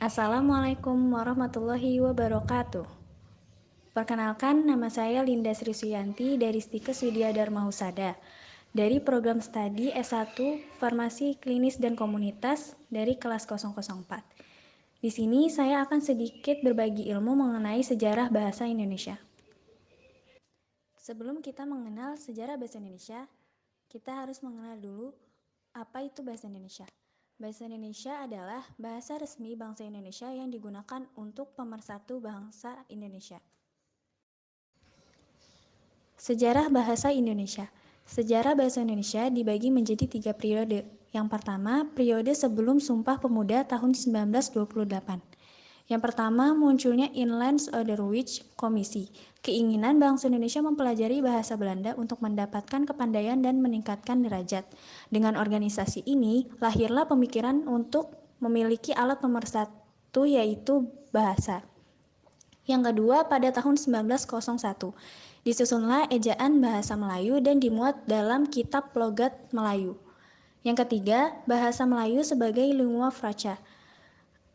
Assalamualaikum warahmatullahi wabarakatuh. Perkenalkan, nama saya Linda Sri Suyanti dari Stikes Widya Dharma Husada dari program studi S1 Farmasi Klinis dan Komunitas dari kelas 004. Di sini saya akan sedikit berbagi ilmu mengenai sejarah bahasa Indonesia. Sebelum kita mengenal sejarah bahasa Indonesia, kita harus mengenal dulu apa itu bahasa Indonesia. Bahasa Indonesia adalah bahasa resmi bangsa Indonesia yang digunakan untuk pemersatu bangsa Indonesia. Sejarah bahasa Indonesia. Sejarah bahasa Indonesia dibagi menjadi 3 periode. Yang pertama, periode sebelum Sumpah Pemuda tahun 1928. Yang pertama, munculnya Inland Outreach Komisi. Keinginan bangsa Indonesia mempelajari bahasa Belanda untuk mendapatkan kepandaian dan meningkatkan derajat. Dengan organisasi ini, lahirlah pemikiran untuk memiliki alat pemersatu yaitu bahasa. Yang kedua, pada tahun 1901, disusunlah ejaan bahasa Melayu dan dimuat dalam Kitab Logat Melayu. Yang ketiga, bahasa Melayu sebagai lingua franca.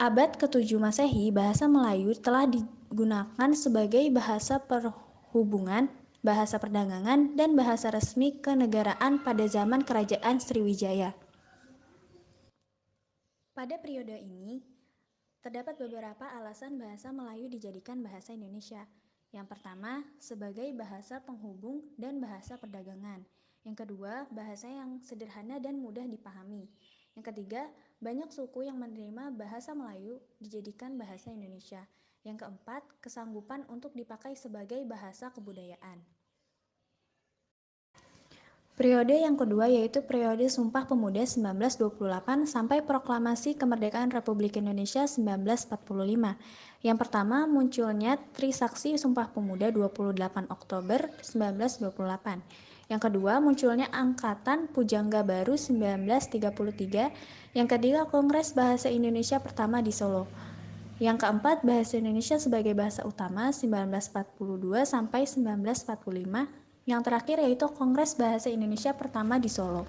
Abad ke-7 Masehi, bahasa Melayu telah digunakan sebagai bahasa perhubungan, bahasa perdagangan, dan bahasa resmi kenegaraan pada zaman Kerajaan Sriwijaya. Pada periode ini, terdapat beberapa alasan bahasa Melayu dijadikan bahasa Indonesia. Yang pertama, sebagai bahasa penghubung dan bahasa perdagangan. Yang kedua, bahasa yang sederhana dan mudah dipahami. Yang ketiga, banyak suku yang menerima bahasa Melayu dijadikan bahasa Indonesia. Yang keempat, kesanggupan untuk dipakai sebagai bahasa kebudayaan. Periode yang kedua yaitu periode Sumpah Pemuda 1928 sampai Proklamasi Kemerdekaan Republik Indonesia 1945. Yang pertama, munculnya Trisaksi Sumpah Pemuda 28 Oktober 1928. Yang kedua, munculnya Angkatan Pujangga Baru 1933. Yang ketiga, Kongres Bahasa Indonesia pertama di Solo. Yang keempat, bahasa Indonesia sebagai bahasa utama 1942 sampai 1945. Yang terakhir yaitu Kongres Bahasa Indonesia pertama di Solo.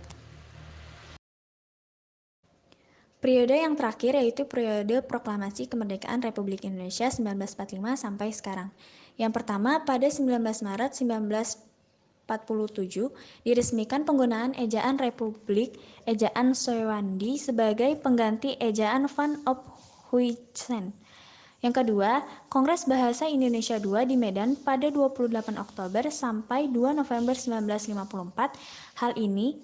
Periode yang terakhir yaitu periode Proklamasi Kemerdekaan Republik Indonesia 1945 sampai sekarang. Yang pertama, pada 19 Maret 1947 diresmikan penggunaan ejaan Republik, ejaan Sewandi sebagai pengganti ejaan Van op Huysen. Yang kedua, Kongres Bahasa Indonesia II di Medan pada 28 Oktober sampai 2 November 1954. Hal ini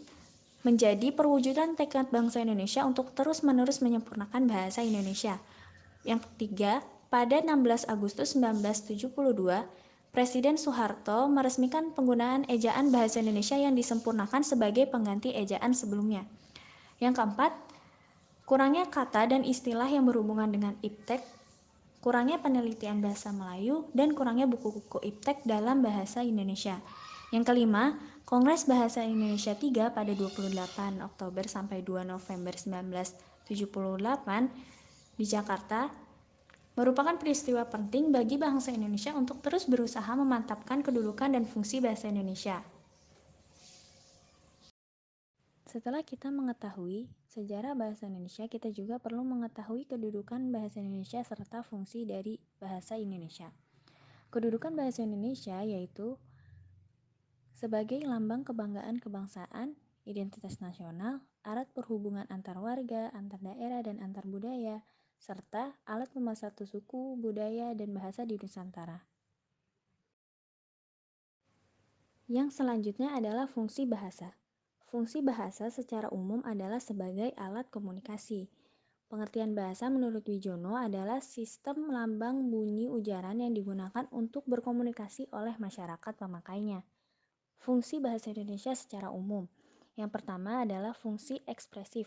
menjadi perwujudan tekad bangsa Indonesia untuk terus-menerus menyempurnakan bahasa Indonesia. Yang ketiga, pada 16 Agustus 1972, Presiden Soeharto meresmikan penggunaan ejaan bahasa Indonesia yang disempurnakan sebagai pengganti ejaan sebelumnya. Yang keempat, kurangnya kata dan istilah yang berhubungan dengan iptek, kurangnya penelitian bahasa Melayu, dan kurangnya buku-buku iptek dalam bahasa Indonesia. Yang kelima, Kongres Bahasa Indonesia III pada 28 Oktober sampai 2 November 1978 di Jakarta merupakan peristiwa penting bagi bangsa Indonesia untuk terus berusaha memantapkan kedudukan dan fungsi bahasa Indonesia. Setelah kita mengetahui sejarah bahasa Indonesia, kita juga perlu mengetahui kedudukan bahasa Indonesia serta fungsi dari bahasa Indonesia. Kedudukan bahasa Indonesia yaitu sebagai lambang kebanggaan kebangsaan, identitas nasional, alat perhubungan antar warga, antar daerah dan antar budaya, serta alat pemersatu suku, budaya, dan bahasa di Nusantara. Yang selanjutnya adalah fungsi bahasa. Fungsi bahasa secara umum adalah sebagai alat komunikasi. Pengertian bahasa menurut Wijono adalah sistem lambang bunyi ujaran yang digunakan untuk berkomunikasi oleh masyarakat pemakainya. Fungsi bahasa Indonesia secara umum. Yang pertama adalah fungsi ekspresif,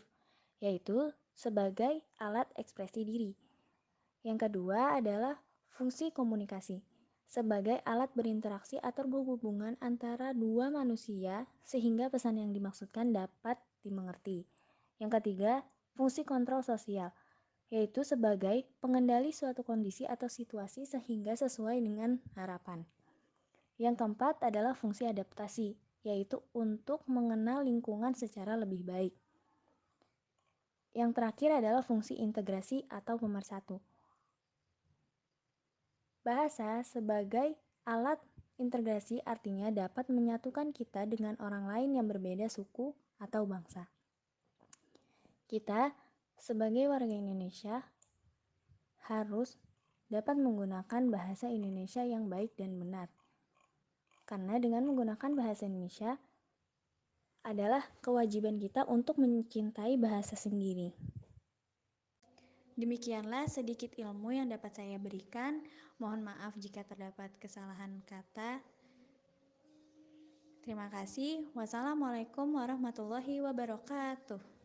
yaitu sebagai alat ekspresi diri. Yang kedua adalah fungsi komunikasi, sebagai alat berinteraksi atau berhubungan antara dua manusia sehingga pesan yang dimaksudkan dapat dimengerti. Yang ketiga, fungsi kontrol sosial, yaitu sebagai pengendali suatu kondisi atau situasi sehingga sesuai dengan harapan. Yang keempat adalah fungsi adaptasi, yaitu untuk mengenal lingkungan secara lebih baik. Yang terakhir adalah fungsi integrasi atau pemersatu. Bahasa sebagai alat integrasi artinya dapat menyatukan kita dengan orang lain yang berbeda suku atau bangsa. Kita sebagai warga Indonesia harus dapat menggunakan bahasa Indonesia yang baik dan benar. Karena dengan menggunakan bahasa Indonesia adalah kewajiban kita untuk mencintai bahasa sendiri. Demikianlah sedikit ilmu yang dapat saya berikan. Mohon maaf jika terdapat kesalahan kata. Terima kasih. Wassalamualaikum warahmatullahi wabarakatuh.